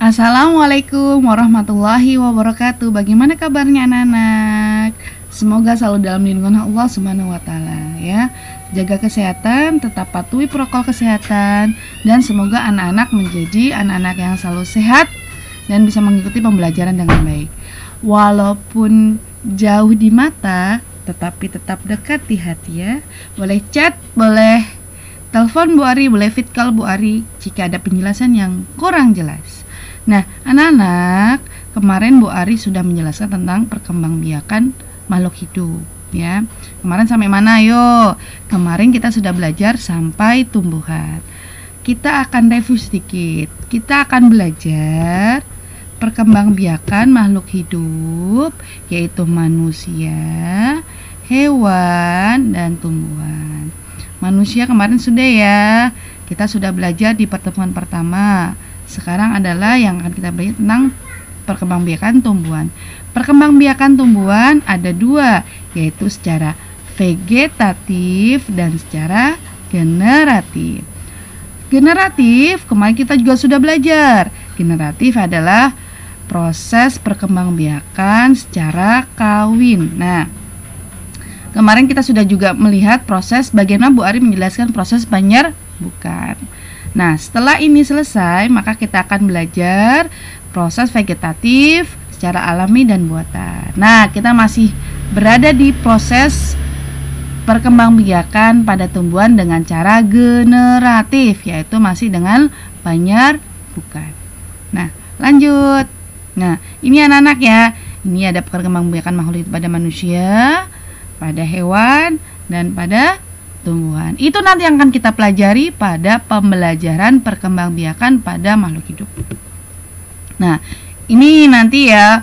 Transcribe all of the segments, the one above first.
Assalamualaikum warahmatullahi wabarakatuh. Bagaimana kabarnya anak-anak? Semoga selalu dalam lindungan Allah Subhanahu wa taala ya. Jaga kesehatan, tetap patuhi protokol kesehatan, dan semoga anak-anak menjadi anak-anak yang selalu sehat dan bisa mengikuti pembelajaran dengan baik. Walaupun jauh di mata, tetapi tetap dekat di hati ya. Boleh chat, boleh telepon Bu Ari, boleh fit call Bu Ari jika ada penjelasan yang kurang jelas. Nah, anak-anak, kemarin Bu Ari sudah menjelaskan tentang perkembangbiakan makhluk hidup ya. Kemarin sampai mana? Yuk. Kemarin kita sudah belajar sampai tumbuhan. Kita akan review sedikit. Kita akan belajar perkembangbiakan makhluk hidup, yaitu manusia, hewan, dan tumbuhan. Manusia kemarin sudah ya. Kita sudah belajar di pertemuan pertama. Sekarang adalah yang akan kita belajar tentang perkembangbiakan tumbuhan. Perkembangbiakan tumbuhan ada dua, yaitu secara vegetatif dan secara generatif. Generatif, kemarin kita juga sudah belajar. Generatif adalah proses perkembangbiakan secara kawin. Nah, kemarin kita sudah juga melihat proses bagaimana Bu Ari menjelaskan proses penyerbukan. Nah, setelah ini selesai, maka kita akan belajar proses vegetatif secara alami dan buatan. Nah, kita masih berada di proses perkembangbiakan pada tumbuhan dengan cara generatif, yaitu masih dengan penyerbukan. Nah, lanjut. Nah, ini anak-anak ya. Ini ada perkembangbiakan makhluk hidup pada manusia, pada hewan, dan pada tumbuhan. Itu nanti yang akan kita pelajari pada pembelajaran perkembangbiakan pada makhluk hidup. Nah, ini nanti ya,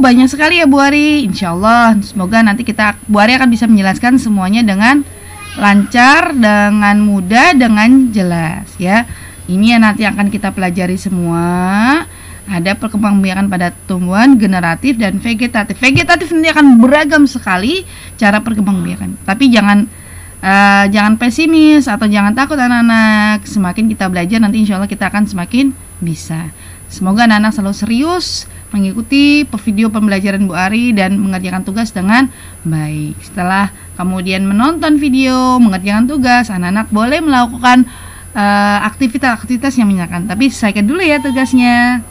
banyak sekali ya Bu Ari. Insya Allah, semoga nanti Bu Ari akan bisa menjelaskan semuanya dengan lancar, dengan mudah, dengan jelas ya. Ini yang nanti akan kita pelajari semua. Ada perkembangbiakan pada tumbuhan, generatif, dan vegetatif. Vegetatif nanti akan beragam sekali cara perkembangbiakan. Tapi jangan pesimis atau jangan takut anak-anak. Semakin kita belajar nanti insya Allah kita akan semakin bisa. Semoga anak-anak selalu serius mengikuti video pembelajaran Bu Ari dan mengerjakan tugas dengan baik. Setelah kemudian menonton video, mengerjakan tugas, anak-anak boleh melakukan aktivitas-aktivitas yang menyenangkan. Tapi selesaikan dulu ya tugasnya.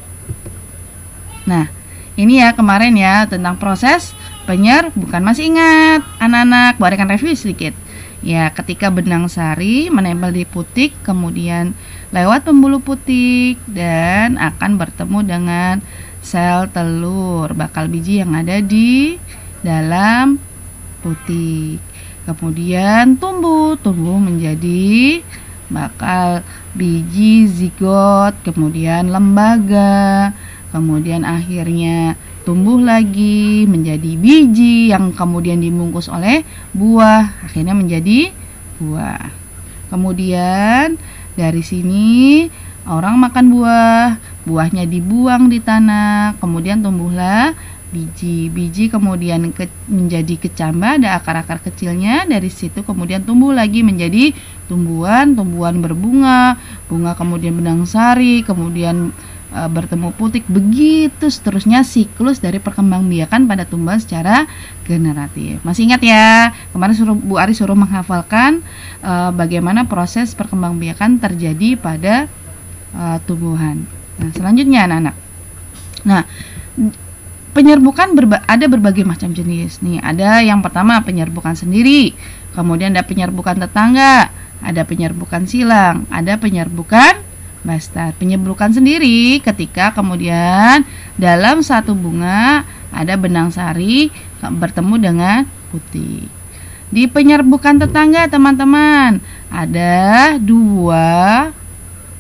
Nah, ini ya kemarin ya tentang proses penyerbukan. Masih ingat anak-anak? Bu Ari akan review sedikit. Ya, ketika benang sari menempel di putik, kemudian lewat pembuluh putik dan akan bertemu dengan sel telur, bakal biji yang ada di dalam putik. Kemudian tumbuh menjadi bakal biji zigot, kemudian lembaga, kemudian akhirnya tumbuh lagi menjadi biji yang kemudian dibungkus oleh buah, akhirnya menjadi buah. Kemudian dari sini orang makan buah, buahnya dibuang di tanah, kemudian tumbuhlah biji kemudian menjadi kecambah, ada akar-akar kecilnya, dari situ kemudian tumbuh lagi menjadi tumbuhan berbunga, bunga kemudian benang sari, kemudian bertemu putik, begitu seterusnya siklus dari perkembangbiakan pada tumbuhan secara generatif. Masih ingat ya, kemarin Bu Ari suruh menghafalkan bagaimana proses perkembangbiakan terjadi pada tumbuhan. Nah, selanjutnya anak-anak. Nah, penyerbukan ada berbagai macam jenis. Nih, ada yang pertama penyerbukan sendiri, kemudian ada penyerbukan tetangga, ada penyerbukan silang, ada penyerbukan bastar. Penyerbukan sendiri ketika kemudian dalam satu bunga ada benang sari bertemu dengan putik. Di penyerbukan tetangga teman-teman, ada dua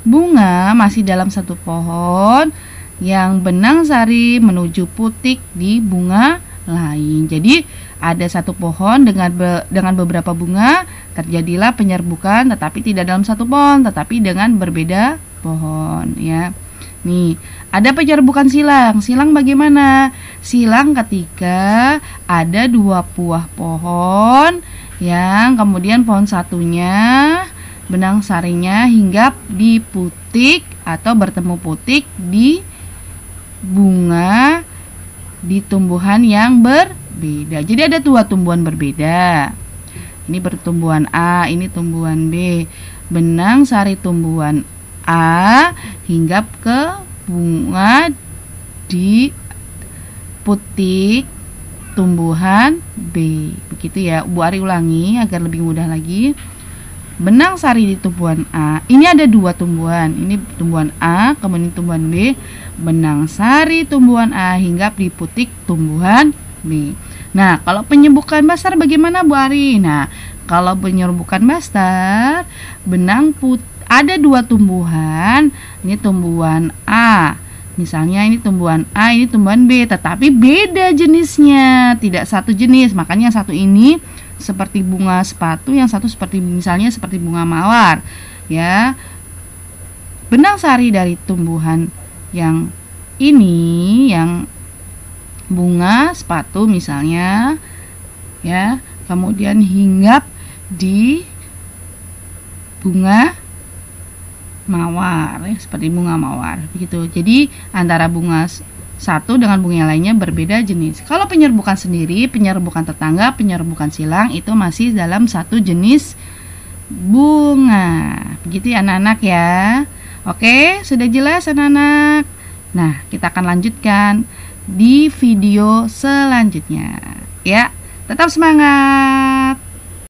bunga masih dalam satu pohon yang benang sari menuju putik di bunga lain. Jadi ada satu pohon dengan beberapa bunga, terjadilah penyerbukan, tetapi tidak dalam satu pohon, tetapi dengan berbeda pohon ya. Nih, ada penyerbukan silang. Silang bagaimana? Silang ketika ada dua buah pohon yang kemudian pohon satunya benang sarinya hinggap di putik atau bertemu putik di bunga di tumbuhan yang berbeda. Jadi ada dua tumbuhan berbeda. Ini pertumbuhan A, ini tumbuhan B. Benang sari tumbuhan A hinggap ke bunga di putik tumbuhan B. Begitu ya. Bu Ari ulangi agar lebih mudah lagi. Benang sari di tumbuhan A. Ini ada dua tumbuhan. Ini tumbuhan A, kemudian tumbuhan B. Benang sari tumbuhan A hinggap di putik tumbuhan B. Nah, kalau penyerbukan bastar bagaimana Bu Ari? Nah, kalau penyerbukan bastar, ada dua tumbuhan. Ini tumbuhan A. Misalnya ini tumbuhan A, ini tumbuhan B, tetapi beda jenisnya, tidak satu jenis. Makanya yang satu ini seperti bunga sepatu, yang satu seperti misalnya seperti bunga mawar, ya. Benang sari dari tumbuhan yang ini, yang bunga sepatu misalnya, ya, kemudian hinggap di bunga mawar, ya, seperti bunga mawar begitu. Jadi antara bunga satu dengan bunga yang lainnya berbeda jenis. Kalau penyerbukan sendiri, penyerbukan tetangga, penyerbukan silang itu masih dalam satu jenis bunga. Begitu ya anak-anak ya. Oke, sudah jelas anak-anak? Nah, kita akan lanjutkan di video selanjutnya. Ya, tetap semangat.